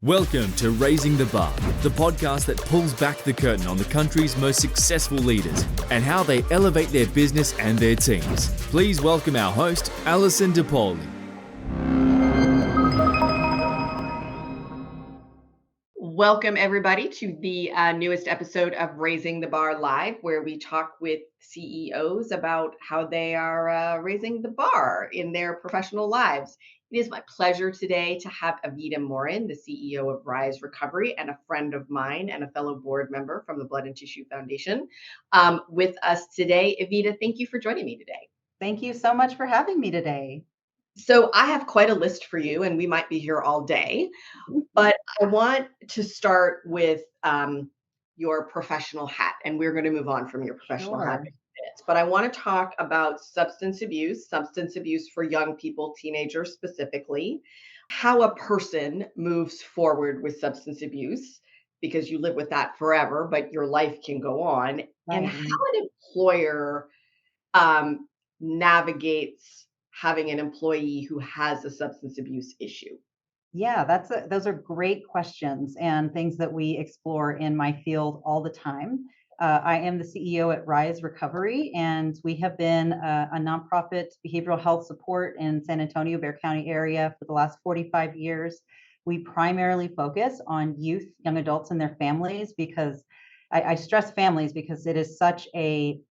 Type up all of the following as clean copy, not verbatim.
Welcome to Raising the Bar, the podcast that pulls back the curtain on the country's most successful leaders and how they elevate their business and their teams. Please welcome our host, Alison DePauli. Welcome, everybody, to the newest episode of Raising the Bar Live, where we talk with CEOs about how they are raising the bar in their professional lives. It is my pleasure today to have Evita Morin, the CEO of Rise Recovery and a friend of mine and a fellow board member from the Blood and Tissue Foundation, with us today. Evita, thank you for joining me today. Thank you so much for having me today. So I have quite a list for you, and we might be here all day, but I want to start with your professional hat, and we're going to move on from your professional hat in a minute. But I want to talk about substance abuse for young people, teenagers specifically, how a person moves forward with substance abuse, because you live with that forever, but your life can go on, and how an employer navigates having an employee who has a substance abuse issue. Yeah, those are great questions and things that we explore in my field all the time. I am the CEO at Rise Recovery, and we have been a nonprofit behavioral health support in San Antonio, Bexar County area for the last 45 years. We primarily focus on youth, young adults and their families, because I stress families because it is such a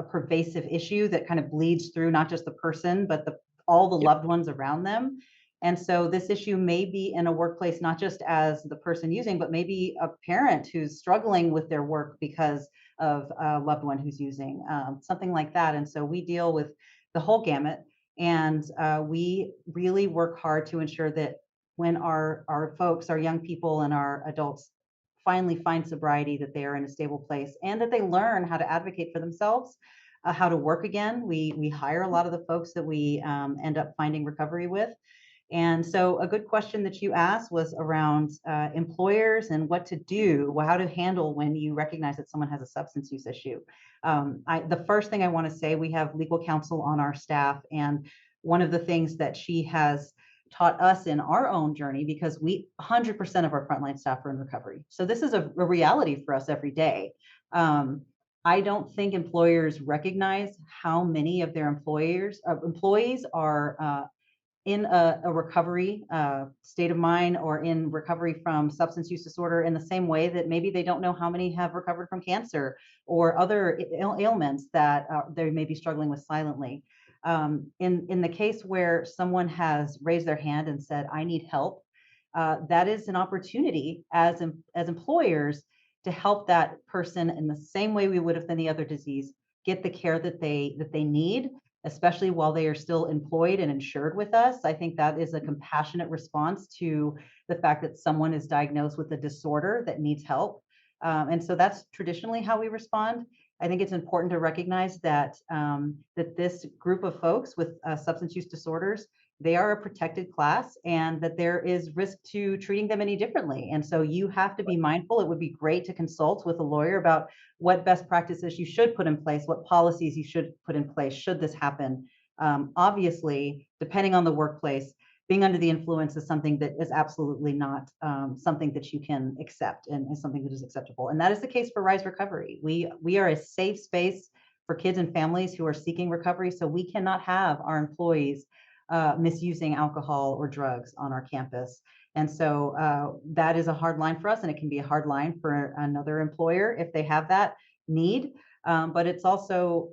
pervasive issue that kind of bleeds through not just the person, but all the loved ones around them. And so this issue may be in a workplace, not just as the person using, but maybe a parent who's struggling with their work because of a loved one who's using, something like that. And so we deal with the whole gamut, and we really work hard to ensure that when our folks, our young people and our adults finally find sobriety, that they are in a stable place and that they learn how to advocate for themselves, how to work again. We hire a lot of the folks that we end up finding recovery with. And so a good question that you asked was around employers and what to do, how to handle when you recognize that someone has a substance use issue. The first thing I want to say, we have legal counsel on our staff, and one of the things that she has taught us in our own journey, because 100% of our frontline staff are in recovery. So this is a reality for us every day. I don't think employers recognize how many of their employees are in a recovery state of mind or in recovery from substance use disorder, in the same way that maybe they don't know how many have recovered from cancer or other ailments that they may be struggling with silently. In the case where someone has raised their hand and said, I need help, that is an opportunity as employers to help that person in the same way we would have any other disease get the care that they need, especially while they are still employed and insured with us. I think that is a compassionate response to the fact that someone is diagnosed with a disorder that needs help. And so that's traditionally how we respond. I think it's important to recognize that that this group of folks with substance use disorders, they are a protected class, and that there is risk to treating them any differently. And so you have to be mindful. It would be great to consult with a lawyer about what best practices you should put in place, what policies you should put in place should this happen. Obviously, depending on the workplace, being under the influence is something that is absolutely not something that you can accept and is something that is acceptable. And that is the case for Rise Recovery. We are a safe space for kids and families who are seeking recovery. So we cannot have our employees misusing alcohol or drugs on our campus. And so that is a hard line for us, and it can be a hard line for another employer if they have that need. But it's also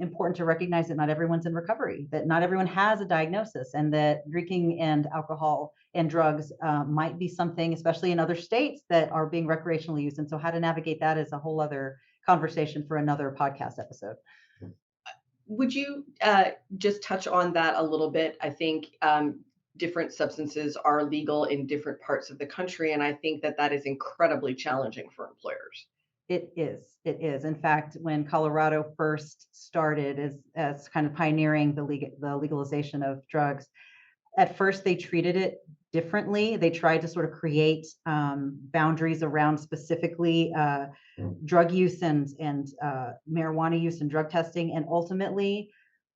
important to recognize that not everyone's in recovery, that not everyone has a diagnosis, and that drinking and alcohol and drugs might be something, especially in other states, that are being recreationally used. And so how to navigate that is a whole other conversation for another podcast episode. Would you just touch on that a little bit? I think different substances are legal in different parts of the country, and I think that is incredibly challenging for employers. It is. It is. In fact, when Colorado first started as kind of pioneering the legalization of drugs, at first they treated it differently. They tried to sort of create boundaries around specifically drug use and marijuana use and drug testing. And ultimately,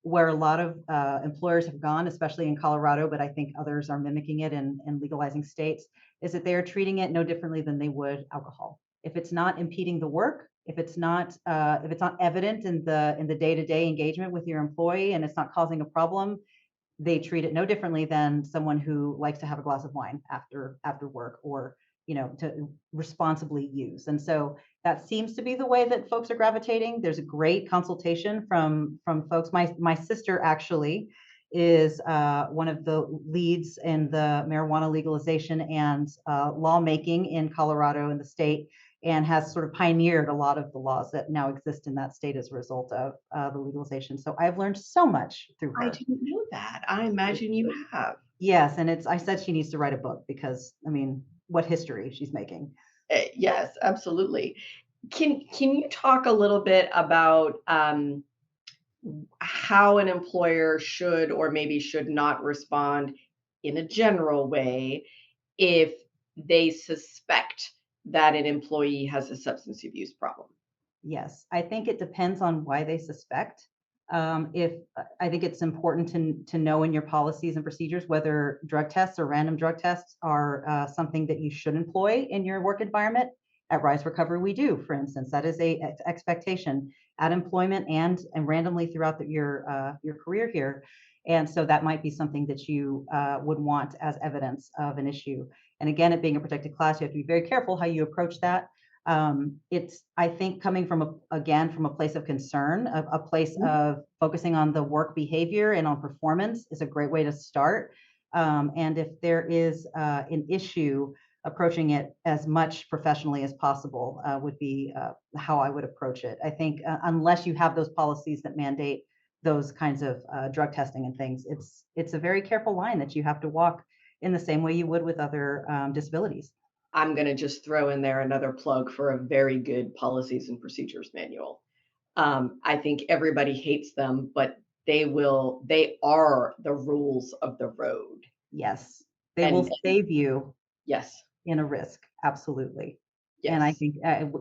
where a lot of employers have gone, especially in Colorado, but I think others are mimicking it in legalizing states, is that they are treating it no differently than they would alcohol. If it's not impeding the work, if it's not evident in the day-to-day engagement with your employee, and it's not causing a problem, they treat it no differently than someone who likes to have a glass of wine after work, or to responsibly use. And so that seems to be the way that folks are gravitating. There's a great consultation from folks. My sister actually is one of the leads in the marijuana legalization and lawmaking in Colorado, in the state, and has sort of pioneered a lot of the laws that now exist in that state as a result of the legalization. So I've learned so much through her. I didn't know that. I imagine you have. Yes, and I said she needs to write a book, because I mean, what history she's making. Yes, absolutely. Can you talk a little bit about how an employer should or maybe should not respond in a general way if they suspect that an employee has a substance abuse problem? Yes, I think it depends on why they suspect. If I think it's important to know in your policies and procedures whether drug tests or random drug tests are something that you should employ in your work environment. At Rise Recovery, we do, for instance, that is a expectation at employment and randomly throughout your career here. And so that might be something that you would want as evidence of an issue. And again, it being a protected class, you have to be very careful how you approach that. It's, I think, coming from from a place of concern, a place of focusing on the work behavior and on performance is a great way to start. And if there is an issue, approaching it as much professionally as possible would be how I would approach it. I think unless you have those policies that mandate those kinds of drug testing and things, it's a very careful line that you have to walk in the same way you would with other disabilities. I'm going to just throw in there another plug for a very good policies and procedures manual. I think everybody hates them, but they are the rules of the road. Yes, they will save you Yes. in a risk. Absolutely. Yes. And I think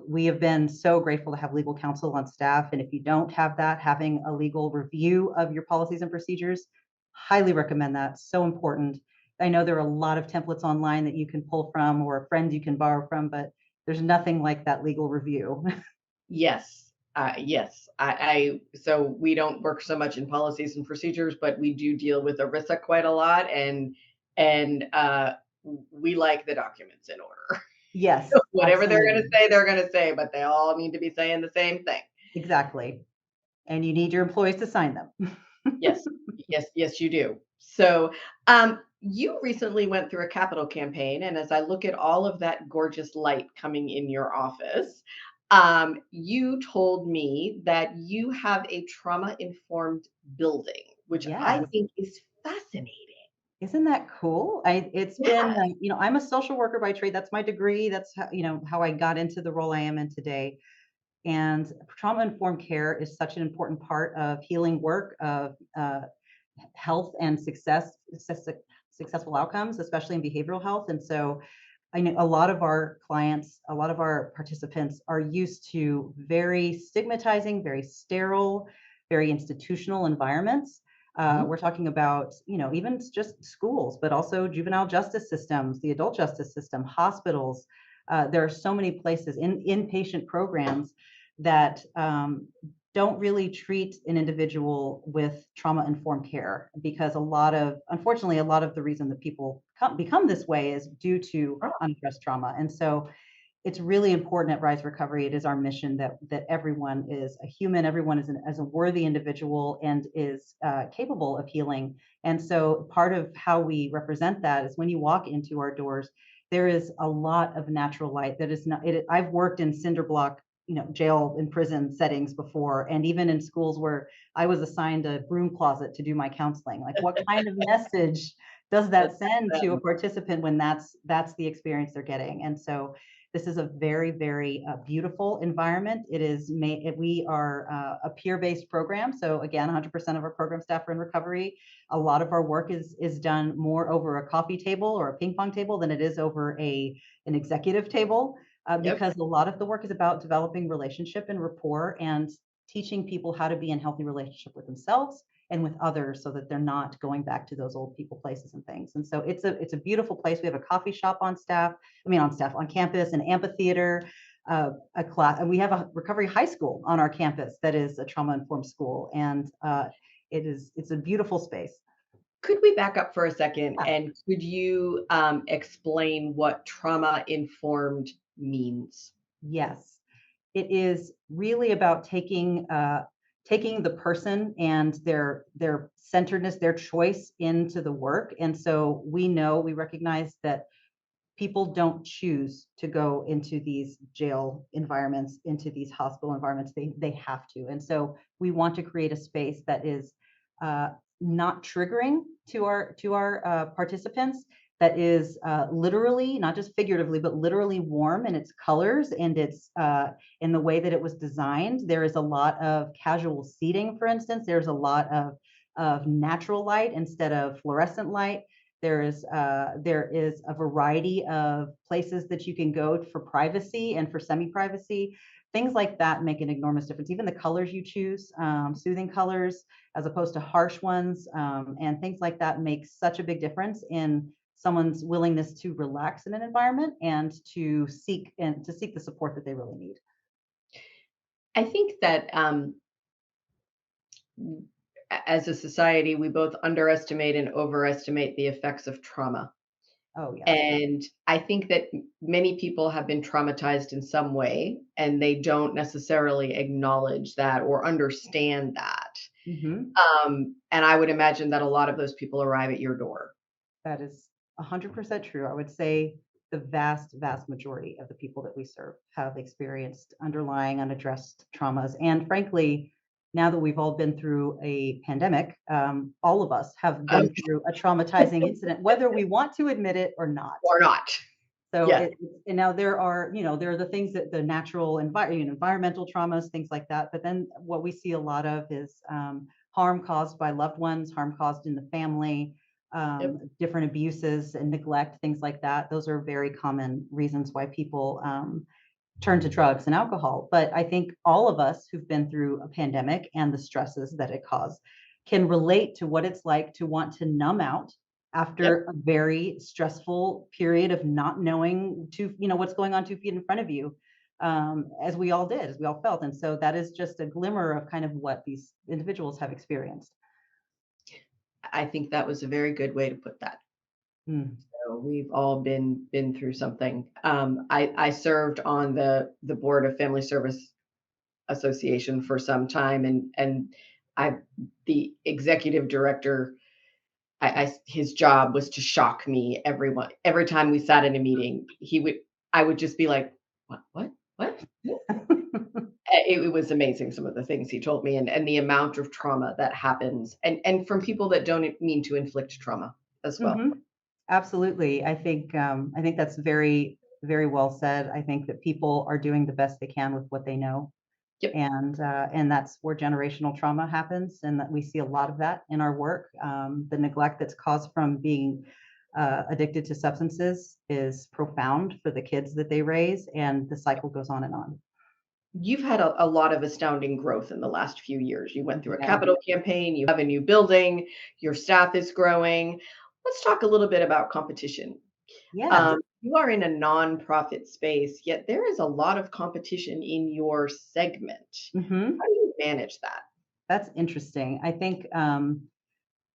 we have been so grateful to have legal counsel on staff. And if you don't have that, having a legal review of your policies and procedures, highly recommend that. So important. I know there are a lot of templates online that you can pull from, or friends you can borrow from, but there's nothing like that legal review. Yes. Yes. So we don't work so much in policies and procedures, but we do deal with ERISA quite a lot, and we like the documents in order. Yes. Whatever they're going to say, but they all need to be saying the same thing. Exactly. And you need your employees to sign them. Yes. Yes, you do. So, you recently went through a capital campaign, and as I look at all of that gorgeous light coming in your office, you told me that you have a trauma-informed building, which I Yes. think is fascinating. Isn't that cool? It's Yeah. been, I'm a social worker by trade. That's my degree. That's how I got into the role I am in today. And trauma-informed care is such an important part of healing work, of health and successful outcomes, especially in behavioral health. And so I know a lot of our clients, a lot of our participants are used to very stigmatizing, very sterile, very institutional environments. We're talking about, even just schools, but also juvenile justice systems, the adult justice system, hospitals. There are so many places in inpatient programs that don't really treat an individual with trauma-informed care, because unfortunately, a lot of the reason that people become this way is due to unaddressed trauma. And so it's really important at Rise Recovery. It is our mission that everyone is a human, everyone is a worthy individual and is capable of healing. And so part of how we represent that is when you walk into our doors, there is a lot of natural light that is not. I've worked in cinder block, jail and prison settings before, and even in schools where I was assigned a broom closet to do my counseling. Like, what kind of message does that send to a participant when that's the experience they're getting? And so this is a very, very beautiful environment. We are a peer-based program. So again, 100% of our program staff are in recovery. A lot of our work is done more over a coffee table or a ping pong table than it is over an executive table. Because a lot of the work is about developing relationship and rapport and teaching people how to be in healthy relationship with themselves and with others so that they're not going back to those old people places and things. And so it's a beautiful place. We have a coffee shop on campus, an amphitheater, a class, and we have a recovery high school on our campus that is a trauma-informed school. And it's a beautiful space. Could we back up for a second, Yeah. and could you explain what trauma-informed means? Yes, it is really about taking the person and their centeredness, their choice into the work. And so we recognize that people don't choose to go into these jail environments, into these hospital environments. They have to. And so we want to create a space that is not triggering to our participants, that is literally, not just figuratively, but literally warm in its colors and its in the way that it was designed. There is a lot of casual seating, for instance. There's a lot of natural light instead of fluorescent light. There is a variety of places that you can go for privacy and for semi-privacy. Things like that make an enormous difference. Even the colors you choose, soothing colors as opposed to harsh ones, and things like that make such a big difference in someone's willingness to relax in an environment and to seek the support that they really need. I think that as a society, we both underestimate and overestimate the effects of trauma. Oh, yes. And I think that many people have been traumatized in some way, and they don't necessarily acknowledge that or understand that. Mm-hmm. And I would imagine that a lot of those people arrive at your door. That is 100% true. I would say the vast, vast majority of the people that we serve have experienced underlying unaddressed traumas. And frankly, now that we've all been through a pandemic, all of us have been through a traumatizing incident, whether we want to admit it or not. Or not. So, Yes. and now there are the things that the natural environmental traumas, things like that. But then what we see a lot of is harm caused by loved ones, harm caused in the family, Yep. different abuses and neglect, things like that. Those are very common reasons why people turn to drugs and alcohol. But I think all of us who've been through a pandemic and the stresses that it caused can relate to what it's like to want to numb out after Yep. a very stressful period of not knowing what's going on 2 feet in front of you, as we all felt. And so that is just a glimmer of kind of what these individuals have experienced. I think that was a very good way to put that. Mm. So we've all been through something. I served on the board of Family Service Association for some time, and I the executive director. His job was to shock me. Every time we sat in a meeting, I would just be like, what? It was amazing, some of the things he told me, and the amount of trauma that happens, and from people that don't mean to inflict trauma as well. Mhm. Absolutely. I think that's very, very well said. I think that people are doing the best they can with what they know. Yep. And that's where generational trauma happens, and that we see a lot of that in our work. The neglect that's caused from being addicted to substances is profound for the kids that they raise, and the cycle goes on and on. You've had a lot of astounding growth in the last few years. You went through a Yeah. capital campaign, you have a new building, your staff is growing. Let's talk a little bit about competition. Yeah. You are in a nonprofit space, yet there is a lot of competition in your segment. Hmm. How do you manage that? That's interesting. I think a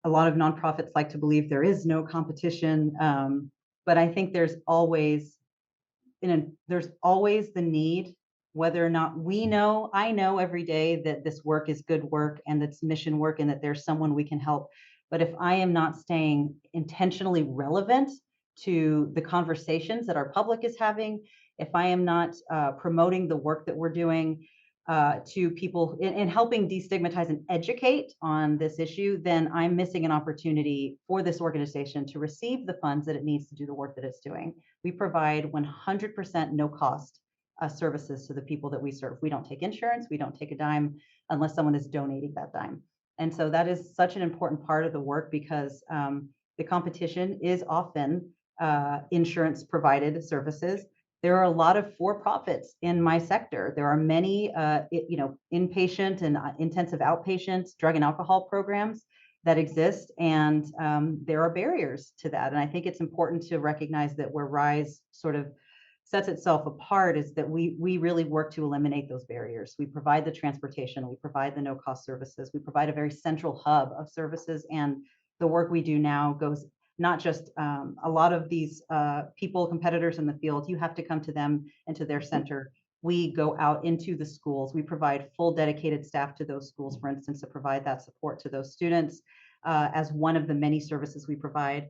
lot of nonprofits like to believe there is no competition, but I think there's always the need, whether or not I know every day that this work is good work and it's mission work and that there's someone we can help. But if I am not staying intentionally relevant to the conversations that our public is having, if I am not promoting the work that we're doing to people and helping destigmatize and educate on this issue, then I'm missing an opportunity for this organization to receive the funds that it needs to do the work that it's doing. We provide 100% no cost services to the people that we serve. We don't take insurance, we don't take a dime unless someone is donating that dime. And so that is such an important part of the work, because the competition is often insurance provided services. There are a lot of for-profits in my sector. There are many, inpatient and intensive outpatient drug and alcohol programs that exist, and there are barriers to that. And I think it's important to recognize that where Rise sort of sets itself apart is that we really work to eliminate those barriers. We provide the transportation, we provide the no-cost services, we provide a very central hub of services, and the work we do now goes not just a lot of these people, competitors in the field, you have to come to them and to their center. We go out into the schools. We provide full dedicated staff to those schools, for instance, to provide that support to those students as one of the many services we provide.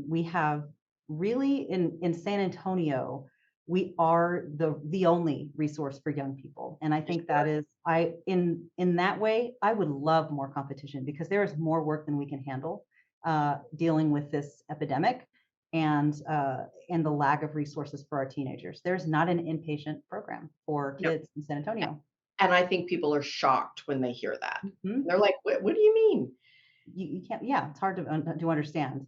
We have really in San Antonio, we are the only resource for young people. And I think that is, in that way, I would love more competition because there is more work than we can handle dealing with this epidemic and the lack of resources for our teenagers. There's not an inpatient program for kids in San Antonio. And I think people are shocked when they hear that. Mm-hmm. They're like, what do you mean? You can't, yeah, it's hard to understand.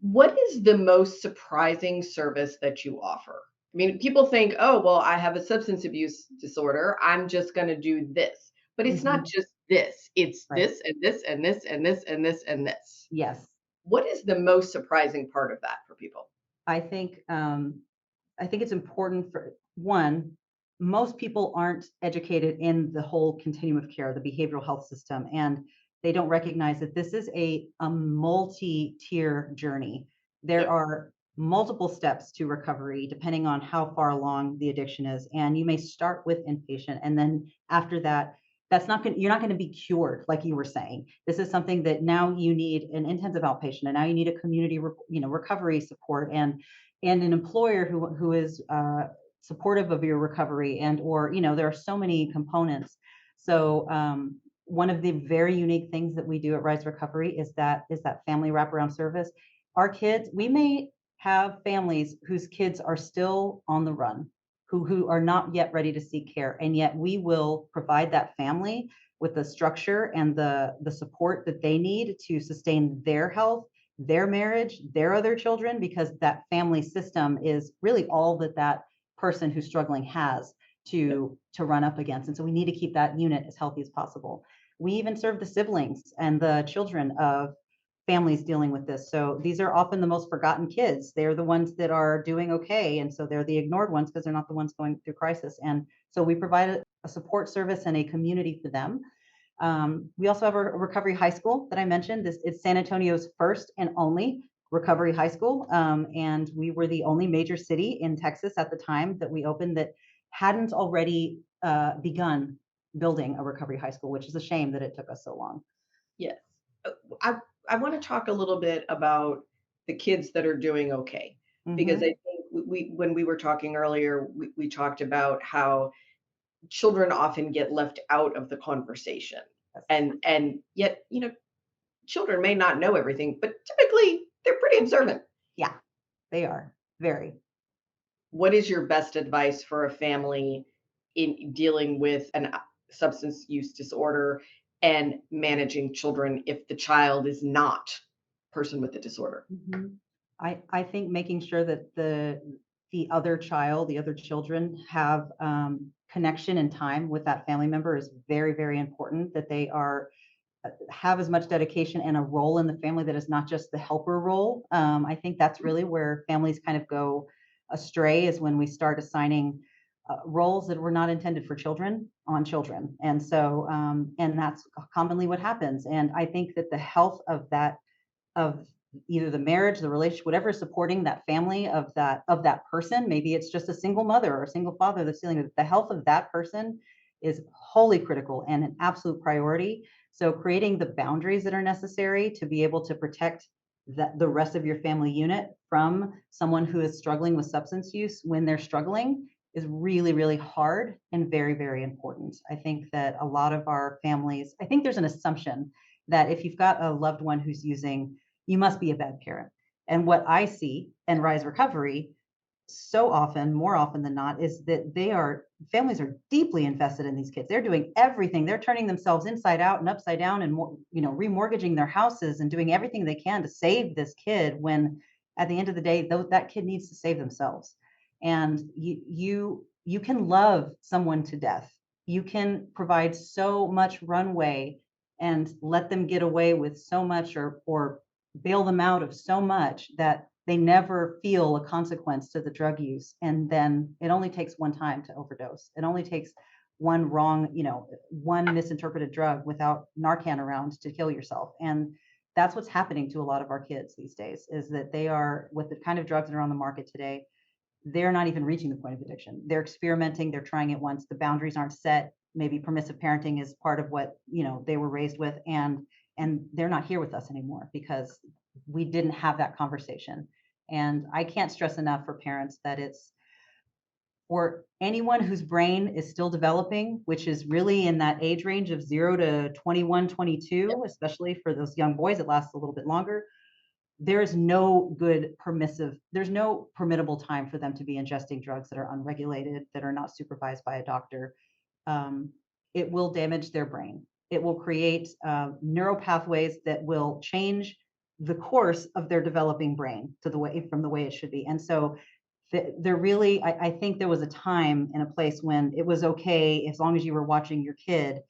What is the most surprising service that you offer? I mean, people think, oh, well, I have a substance abuse disorder. I'm just going to do this. But it's not just this, it's Right. this and this and this and this and this and this. Yes. What is the most surprising part of that for people? I think it's important for one, most people aren't educated in the whole continuum of care, the behavioral health system, and they don't recognize that this is a multi-tier journey. There Yep. are multiple steps to recovery depending on how far along the addiction is. And you may start with inpatient, and then after that, you're not going to be cured, like you were saying. This is something that now you need an intensive outpatient, and now you need a community, recovery support, and an employer who is supportive of your recovery, and or there are so many components. So one of the very unique things that we do at Rise Recovery is that family wraparound service. Our kids, we may have families whose kids are still on the run, who are not yet ready to seek care, and yet we will provide that family with the structure and the support that they need to sustain their health, their marriage, their other children, because that family system is really all that person who's struggling has to run up against. And so we need to keep that unit as healthy as possible. We even serve the siblings and the children of families dealing with this. So these are often the most forgotten kids. They're the ones that are doing okay. And so they're the ignored ones because they're not the ones going through crisis. And so we provide a support service and a community for them. We also have a recovery high school that I mentioned. This is San Antonio's first and only recovery high school. And we were the only major city in Texas at the time that we opened that hadn't already begun building a recovery high school, which is a shame that it took us so long. Yes. I want to talk a little bit about the kids that are doing okay, because I think when we were talking earlier, we talked about how children often get left out of the conversation. And yet, children may not know everything, but typically they're pretty observant. Yeah, they are very. What is your best advice for a family in dealing with an substance use disorder and managing children if the child is not a person with the disorder? I think making sure that the other child, the other children have connection and time with that family member is very, very important, that they have as much dedication and a role in the family that is not just the helper role. I think that's really where families kind of go astray, is when we start assigning roles that were not intended for children on children. And so, and that's commonly what happens. And I think that the health of either the marriage, the relationship, whatever is supporting that family of that person, maybe it's just a single mother or a single father that's dealing with it, the health of that person is wholly critical and an absolute priority. So creating the boundaries that are necessary to be able to protect the rest of your family unit from someone who is struggling with substance use when they're struggling is really, really hard and very, very important. I think that a lot of our families, I think there's an assumption that if you've got a loved one who's using, you must be a bad parent. And what I see in Rise Recovery so often, more often than not, is that families are deeply invested in these kids. They're doing everything. They're turning themselves inside out and upside down and, remortgaging their houses and doing everything they can to save this kid, when at the end of the day, that kid needs to save themselves. And you can love someone to death. You can provide so much runway and let them get away with so much, or bail them out of so much that they never feel a consequence to the drug use. And then it only takes one time to overdose. It only takes one wrong, one misinterpreted drug without Narcan around to kill yourself. And that's what's happening to a lot of our kids these days, is that they are, with the kind of drugs that are on the market today, they're not even reaching the point of addiction. They're experimenting, they're trying it once, the boundaries aren't set. Maybe permissive parenting is part of what, they were raised with, and they're not here with us anymore because we didn't have that conversation. And I can't stress enough for parents that it's for anyone whose brain is still developing, which is really in that age range of 0 to 21, 22, especially for those young boys, it lasts a little bit longer. There's no permittable time for them to be ingesting drugs that are unregulated, that are not supervised by a doctor. It will damage their brain. It will create neural pathways that will change the course of their developing brain from the way it should be. And so there really, I think there was a time and a place when it was okay as long as you were watching your kid,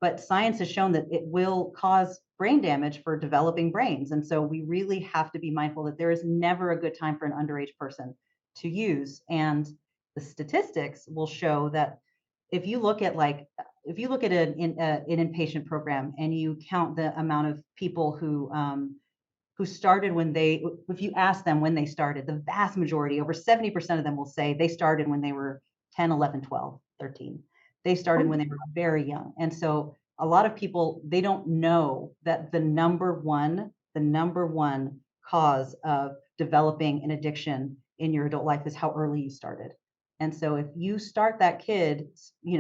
but science has shown that it will cause brain damage for developing brains. And so we really have to be mindful that there is never a good time for an underage person to use. And the statistics will show that if you look at an inpatient program and you count the amount of people who started if you ask them when they started, the vast majority, over 70% of them will say they started when they were 10, 11, 12, 13. They started when they were very young. And so a lot of people, they don't know that the number one cause of developing an addiction in your adult life is how early you started. And so if you start that kid,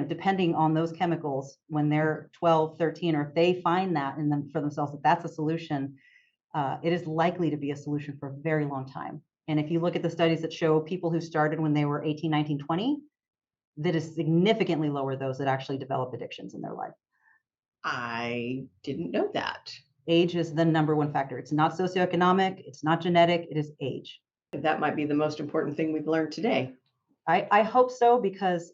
depending on those chemicals when they're 12, 13, or if they find that in them for themselves, that that's a solution, it is likely to be a solution for a very long time. And if you look at the studies that show people who started when they were 18, 19, 20, that is significantly lower those that actually develop addictions in their life. I didn't know that. Age is the number one factor. It's not socioeconomic, it's not genetic, it is age. That might be the most important thing we've learned today. I hope so, because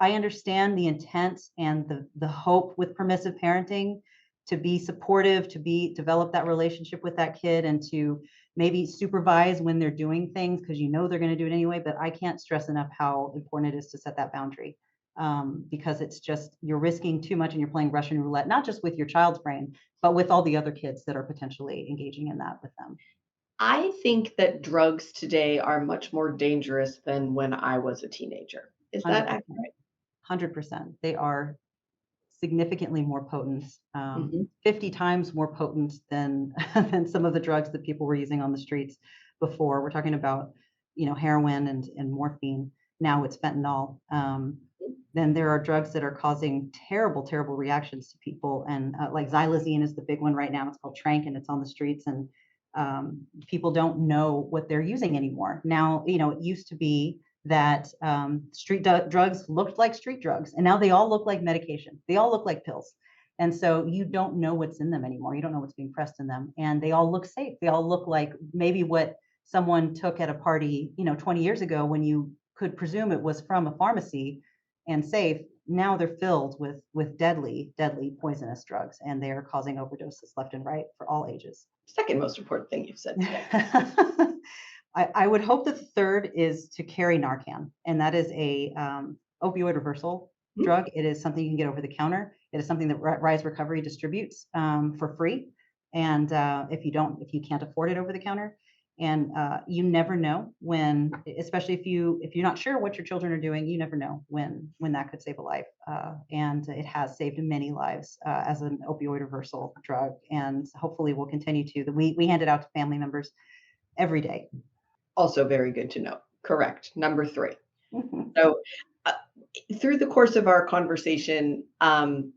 I understand the intent and the hope with permissive parenting, to be supportive, to develop that relationship with that kid, and to maybe supervise when they're doing things because they're going to do it anyway. But I can't stress enough how important it is to set that boundary, because it's just, you're risking too much and you're playing Russian roulette, not just with your child's brain, but with all the other kids that are potentially engaging in that with them. I think that drugs today are much more dangerous than when I was a teenager. Is that 100%. accurate? 100%. They are significantly more potent, Mhm. 50 times more potent than than some of the drugs that people were using on the streets before. We're talking about, heroin and morphine. Now it's fentanyl. Then there are drugs that are causing terrible, terrible reactions to people. And like xylazine is the big one right now. It's called Trank, and it's on the streets. And people don't know what they're using anymore. Now, it used to be that street drugs looked like street drugs, and now they all look like medication. They all look like pills. And so you don't know what's in them anymore. You don't know what's being pressed in them. And they all look safe. They all look like maybe what someone took at a party, 20 years ago, when you could presume it was from a pharmacy and safe. Now they're filled with deadly, deadly poisonous drugs, and they are causing overdoses left and right for all ages. Second most important thing you've said today. I would hope that the third is to carry Narcan, and that is a opioid reversal drug. It is something you can get over the counter. It is something that Rise Recovery distributes for free. And if you can't afford it over the counter, and you never know when, especially if you're not sure what your children are doing, you never know when that could save a life. And it has saved many lives as an opioid reversal drug, and hopefully will continue to. We hand it out to family members every day. Also very good to know. Correct. Number 3. So through the course of our conversation, and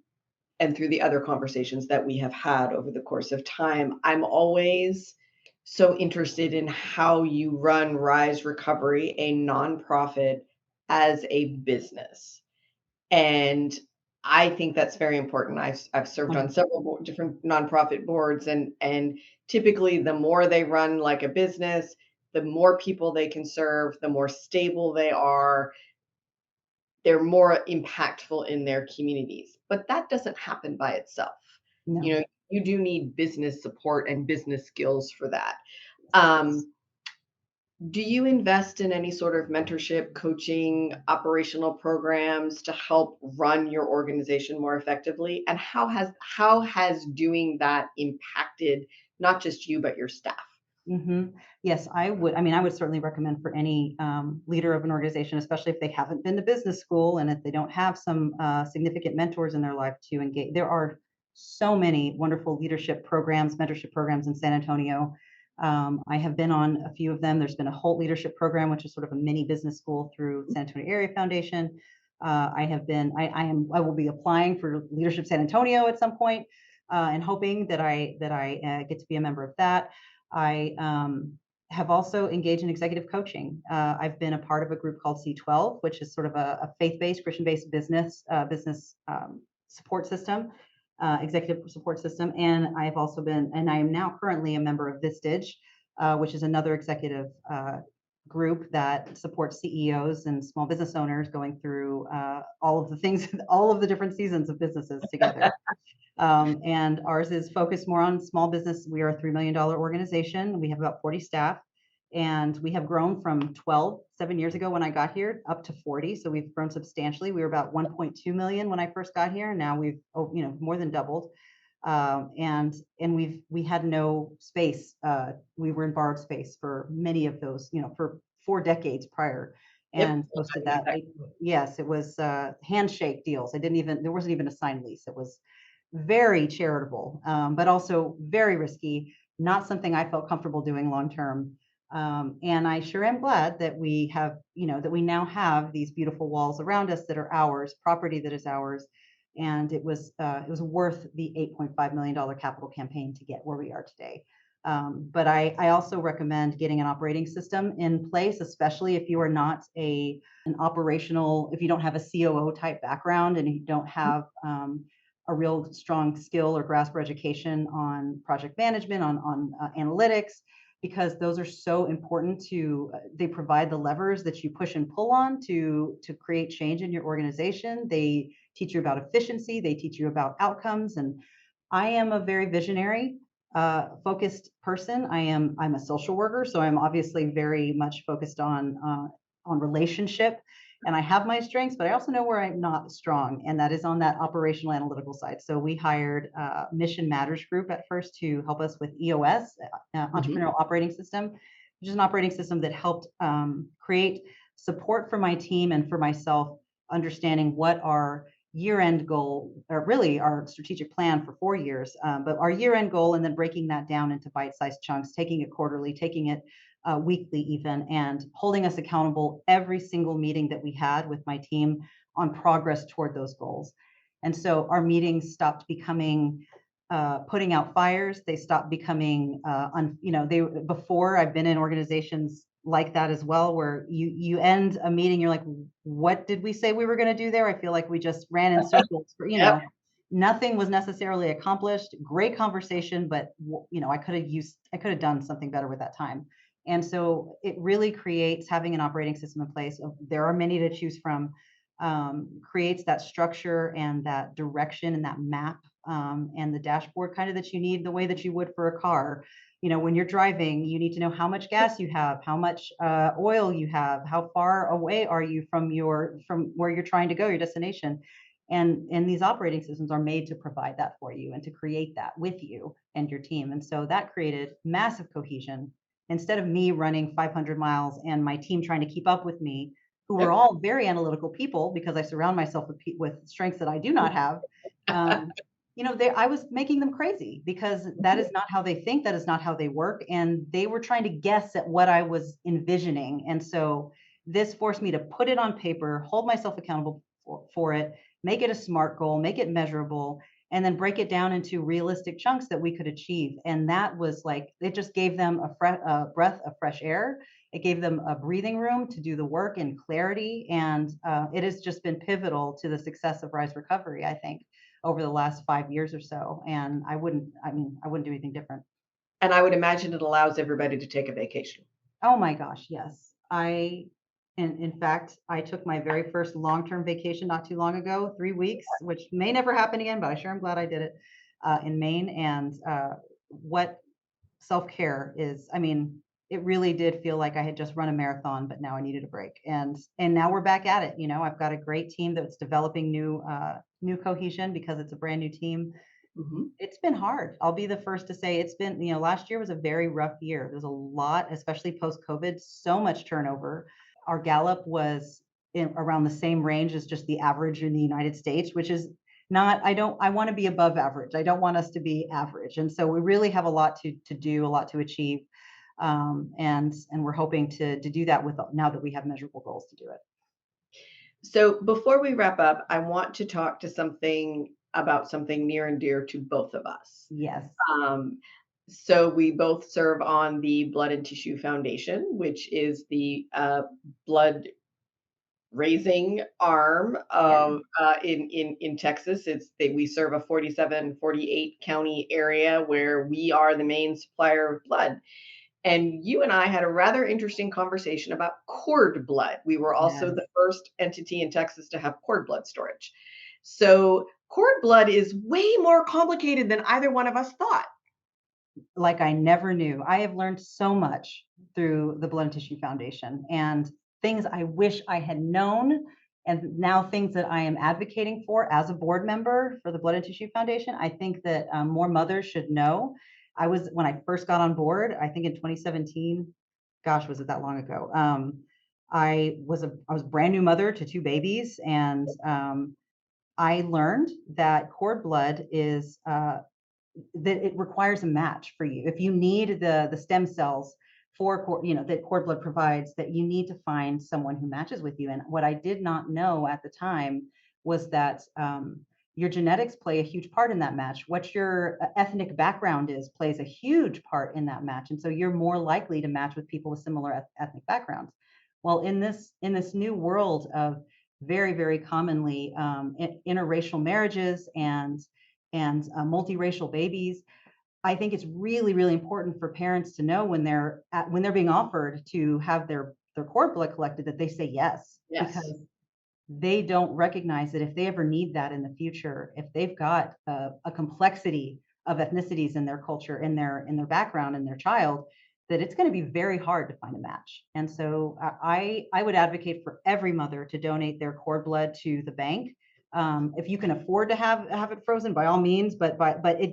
through the other conversations that we have had over the course of time, I'm always so interested in how you run Rise Recovery, a nonprofit, as a business. And I think that's very important. I've served on several different nonprofit boards, and typically the more they run like a business, the more people they can serve, the more stable they are, they're more impactful in their communities. But that doesn't happen by itself. You No. know, you do need business support and business skills for that. Um, do you invest in any sort of mentorship, coaching, operational programs to help run your organization more effectively? And how has doing that impacted not just you but your staff? hmm Yes, I would. I mean, I would certainly recommend for any leader of an organization, especially if they haven't been to business school and if they don't have some significant mentors in their life to engage. There are so many wonderful leadership programs, mentorship programs in San Antonio. I have been on a few of them. There's been a Holt Leadership Program, which is sort of a mini business school through San Antonio Area Foundation. I have been. I will be applying for Leadership San Antonio at some point, and hoping that I get to be a member of that. I have also engaged in executive coaching. I've been a part of a group called C12, which is sort of a faith-based, Christian-based business support system, executive support system. And I have also been, and I am now currently a member of Vistage, which is another executive group that supports CEOs and small business owners going through all of the things, all of the different seasons of businesses together. And ours is focused more on small business. We are a $3 million organization. We have about 40 staff, and we have grown from 12 7 years ago when I got here up to 40. So we've grown substantially. We were about 1.2 million when I first got here. Now we've more than doubled. And we had no space. We were in borrowed space for many of those, for 4 decades prior. And Yep. hosted that. Yes, it was handshake deals. There wasn't even a signed lease. It was very charitable, but also very risky, not something I felt comfortable doing long term. And I sure am glad that we have, that we now have these beautiful walls around us that are ours, property that is ours. And it was worth the $8.5 million capital campaign to get where we are today. But I also recommend getting an operating system in place, especially if you are not if you don't have a COO type background and you don't have a real strong skill or grasp or education on project management, on analytics, because those are so important they provide the levers that you push and pull on to create change in your organization. They teach you about efficiency, they teach you about outcomes. And I am a very visionary, focused person. I'm a social worker, so I'm obviously very much focused on relationship. And I have my strengths, but I also know where I'm not strong, and that is on that operational analytical side. So we hired Mission Matters Group at first to help us with EOS, Entrepreneurial Operating System, which is an operating system that helped create support for my team and for myself, understanding what our year-end goal, or really our strategic plan for 4 years, but our year-end goal, and then breaking that down into bite-sized chunks, taking it quarterly, taking it weekly even, and holding us accountable every single meeting that we had with my team on progress toward those goals. And so our meetings stopped becoming putting out fires. They stopped becoming, before I've been in organizations like that as well, where you end a meeting, you're like, what did we say we were going to do there? I feel like we just ran in circles for, Yep. Nothing was necessarily accomplished. Great conversation, but I could have done something better with that time. And so it really creates, having an operating system in place. There are many to choose from, creates that structure and that direction and that map, and the dashboard kind of that you need, the way that you would for a car. When you're driving, you need to know how much gas you have, how much oil you have, how far away are you from where you're trying to go, your destination. And these operating systems are made to provide that for you and to create that with you and your team. And so that created massive cohesion. Instead of me running 500 miles and my team trying to keep up with me, who were all very analytical people, because I surround myself with strengths that I do not have. I was making them crazy, because that is not how they think, that is not how they work, and they were trying to guess at what I was envisioning. And so this forced me to put it on paper, hold myself accountable for it, make it a SMART goal, make it measurable, and then break it down into realistic chunks that we could achieve. And that was like, it just gave them a breath of fresh air. It gave them a breathing room to do the work and clarity. And it has just been pivotal to the success of Rise Recovery, I think, over the last 5 years or so. And I wouldn't do anything different. And I would imagine it allows everybody to take a vacation. Oh my gosh, yes. In fact, I took my very first long-term vacation not too long ago, 3 weeks, which may never happen again, but I sure am glad I did it in Maine. And what self-care is, I mean, it really did feel like I had just run a marathon, but now I needed a break. And now we're back at it. You know, I've got a great team that's developing new cohesion because it's a brand new team. Mhm. It's been hard. I'll be the first to say it's been, last year was a very rough year. There's a lot, especially post-COVID, so much turnover. Our Gallup was around the same range as just the average in the United States, which is not, I want to be above average. I don't want us to be average. And so we really have a lot to do, a lot to achieve. And we're hoping to do that with now that we have measurable goals to do it. So before we wrap up, I want to talk to something about something near and dear to both of us. Yes. Um, so we both serve on the Blood and Tissue Foundation, which is the blood raising arm Yeah. of in Texas. We serve a 47, 48 county area where we are the main supplier of blood. And you and I had a rather interesting conversation about cord blood. We were also Yes. the first entity in Texas to have cord blood storage. So cord blood is way more complicated than either one of us thought. Like I never knew. I have learned so much through the Blood and Tissue Foundation and things I wish I had known, and now things that I am advocating for as a board member for the Blood and Tissue Foundation. I think that more mothers should know. When I first got on board, I think in 2017, gosh, was it that long ago? I was a brand new mother to two babies, and I learned that cord blood is that it requires a match for you. If you need the stem cells for that cord blood provides, that you need to find someone who matches with you. And what I did not know at the time was that your genetics play a huge part in that match. What your ethnic background is plays a huge part in that match, and so you're more likely to match with people with similar ethnic backgrounds. Well, in this new world of very, very commonly interracial marriages and multiracial babies, I think it's really, really important for parents to know when they're being offered to have their cord blood collected, that they say yes, Yes. because they don't recognize that if they ever need that in the future, if they've got a complexity of ethnicities in their culture, in their background, in their child, that it's going to be very hard to find a match. And so I would advocate for every mother to donate their cord blood to the bank. If you can afford to have it frozen, by all means, but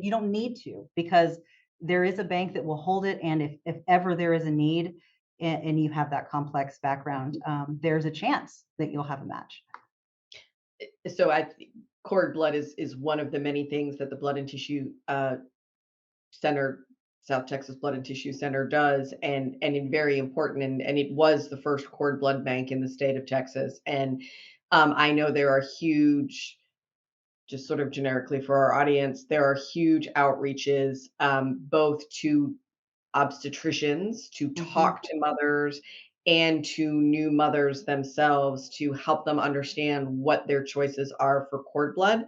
you don't need to, because there is a bank that will hold it. And if ever there is a need and you have that complex background, there's a chance that you'll have a match. So cord blood is one of the many things that the Blood and Tissue Center, South Texas Blood and Tissue Center does, and very important. And it was the first cord blood bank in the state of Texas. And I know there are huge, just sort of generically for our audience, there are huge outreaches, both to obstetricians to talk to mothers and to new mothers themselves to help them understand what their choices are for cord blood.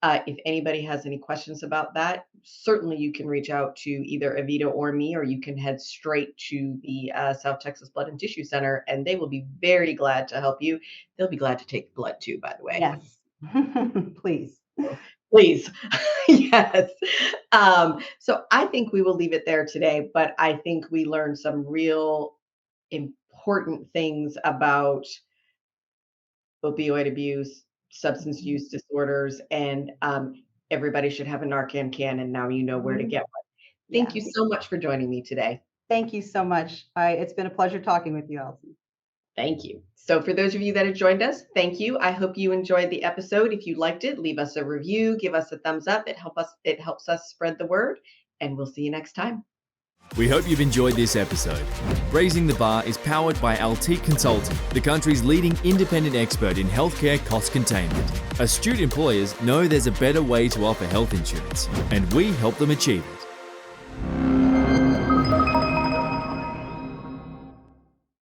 If anybody has any questions about that, certainly you can reach out to either Evita or me, or you can head straight to the South Texas Blood and Tissue Center, and they will be very glad to help you. They'll be glad to take blood too, by the way. Yes. Please. Please. Yes. So I think we will leave it there today, but I think we learned some real important things about opioid abuse, substance use disorders, and everybody should have a Narcan can, and now you know where to get one. Thank you so much for joining me today. Thank you so much. It's been a pleasure talking with you, Allison. Thank you. So for those of you that have joined us, thank you. I hope you enjoyed the episode. If you liked it, leave us a review, give us a thumbs up. It helps us spread the word, and we'll see you next time. We hope you've enjoyed this episode. Raising the Bar is powered by Altique Consulting, the country's leading independent expert in healthcare cost containment. Astute employers know there's a better way to offer health insurance, and we help them achieve it.